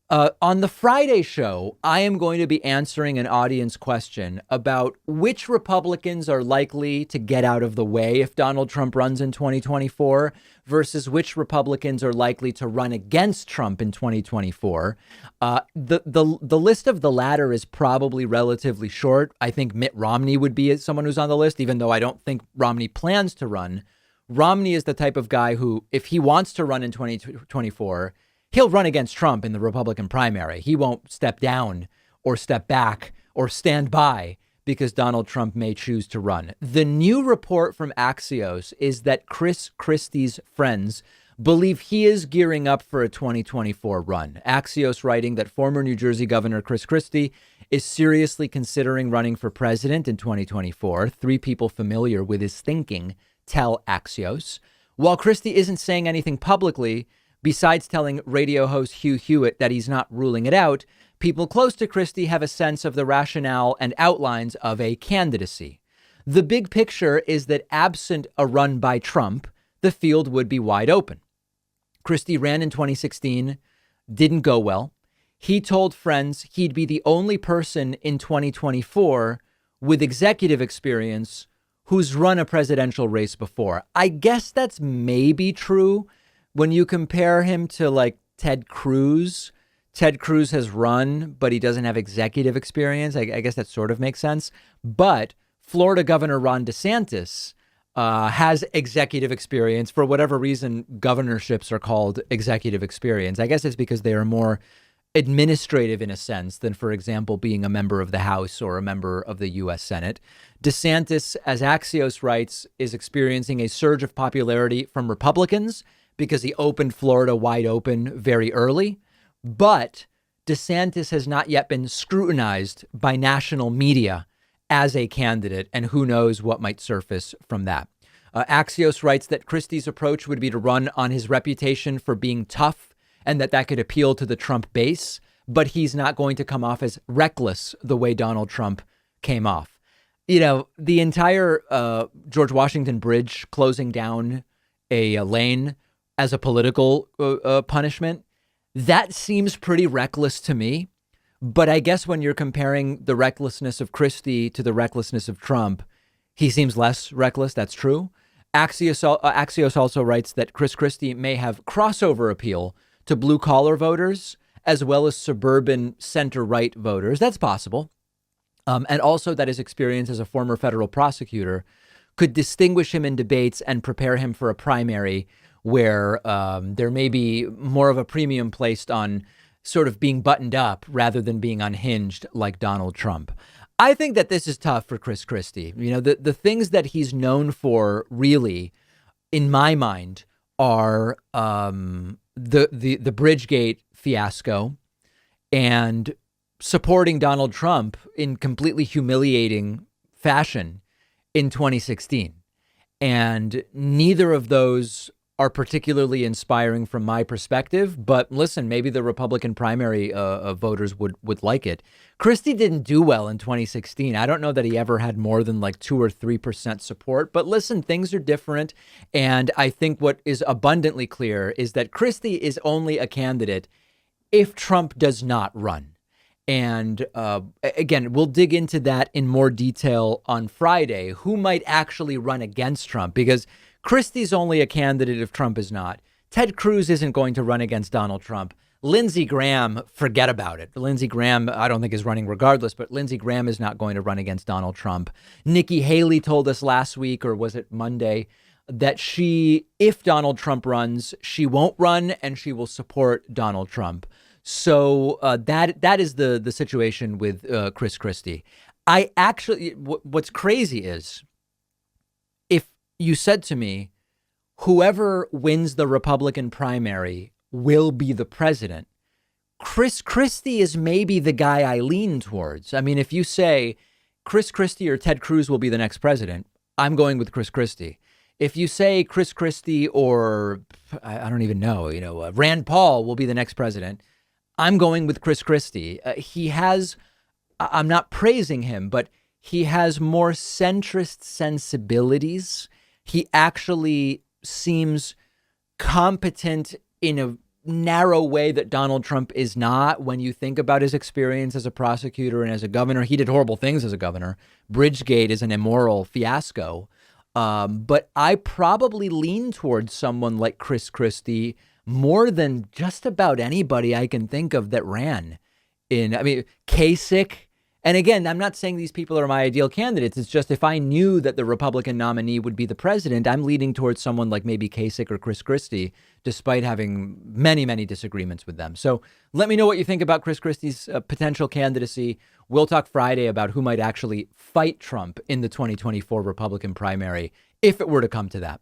On the Friday show, I am going to be answering an audience question about which Republicans are likely to get out of the way if Donald Trump runs in 2024 versus which Republicans are likely to run against Trump in 2024. The list of the latter is probably relatively short. I think Mitt Romney would be someone who's on the list, even though I don't think Romney plans to run. Romney is the type of guy who, if he wants to run in 2024, he'll run against Trump in the Republican primary. He won't step down or step back or stand by because Donald Trump may choose to run. The new report from Axios is that Chris Christie's friends believe he is gearing up for a 2024 run. Axios writing that former New Jersey Governor Chris Christie is seriously considering running for president in 2024. Three people familiar with his thinking tell Axios. While Christie isn't saying anything publicly, besides telling radio host Hugh Hewitt that he's not ruling it out, people close to Christie have a sense of the rationale and outlines of a candidacy. The big picture is that absent a run by Trump, the field would be wide open. Christie ran in 2016, didn't go well. He told friends he'd be the only person in 2024 with executive experience who's run a presidential race before. I guess that's maybe true. When you compare him to like Ted Cruz has run, but he doesn't have executive experience. I guess that sort of makes sense. But Florida Governor Ron DeSantis has executive experience. For whatever reason, governorships are called executive experience. I guess it's because they are more administrative in a sense than, for example, being a member of the House or a member of the U.S. Senate. DeSantis, as Axios writes, is experiencing a surge of popularity from Republicans because he opened Florida wide open very early. But DeSantis has not yet been scrutinized by national media as a candidate, and who knows what might surface from that. Axios writes that Christie's approach would be to run on his reputation for being tough and that could appeal to the Trump base, but he's not going to come off as reckless the way Donald Trump came off. You know, the entire George Washington Bridge closing down a lane as a political punishment, that seems pretty reckless to me. But I guess when you're comparing the recklessness of Christie to the recklessness of Trump, he seems less reckless. That's true. Axios also writes that Chris Christie may have crossover appeal to blue collar voters as well as suburban center right voters. That's possible. And also that his experience as a former federal prosecutor could distinguish him in debates and prepare him for a primary where there may be more of a premium placed on sort of being buttoned up rather than being unhinged like Donald Trump. I think that this is tough for Chris Christie. You know, the things that he's known for really, in my mind, are the Bridgegate fiasco and supporting Donald Trump in completely humiliating fashion in 2016. And neither of those are particularly inspiring from my perspective. But listen, maybe the Republican primary voters would like it. Christie didn't do well in 2016. I don't know that he ever had more than like 2 or 3% support. But listen, things are different. And I think what is abundantly clear is that Christie is only a candidate if Trump does not run. And again, we'll dig into that in more detail on Friday, who might actually run against Trump, because Christie's only a candidate if Trump is not. Ted Cruz isn't going to run against Donald Trump. Lindsey Graham, forget about it. Lindsey Graham, I don't think is running regardless, but Lindsey Graham is not going to run against Donald Trump. Nikki Haley told us last week, or was it Monday, that if Donald Trump runs, she won't run and she will support Donald Trump. So that is the situation with Chris Christie. I actually, what's crazy is, if you said to me, whoever wins the Republican primary will be the president, Chris Christie is maybe the guy I lean towards. I mean, if you say Chris Christie or Ted Cruz will be the next president, I'm going with Chris Christie. If you say Chris Christie or I don't even know, Rand Paul will be the next president, I'm going with Chris Christie. I'm not praising him, but he has more centrist sensibilities. He actually seems competent in a narrow way that Donald Trump is not when you think about his experience as a prosecutor and as a governor. He did horrible things as a governor. Bridgegate is an immoral fiasco. But I probably lean towards someone like Chris Christie more than just about anybody I can think of that ran Kasich. And again, I'm not saying these people are my ideal candidates. It's just if I knew that the Republican nominee would be the president, I'm leaning towards someone like maybe Kasich or Chris Christie, despite having many, many disagreements with them. So let me know what you think about Chris Christie's potential candidacy. We'll talk Friday about who might actually fight Trump in the 2024 Republican primary, if it were to come to that.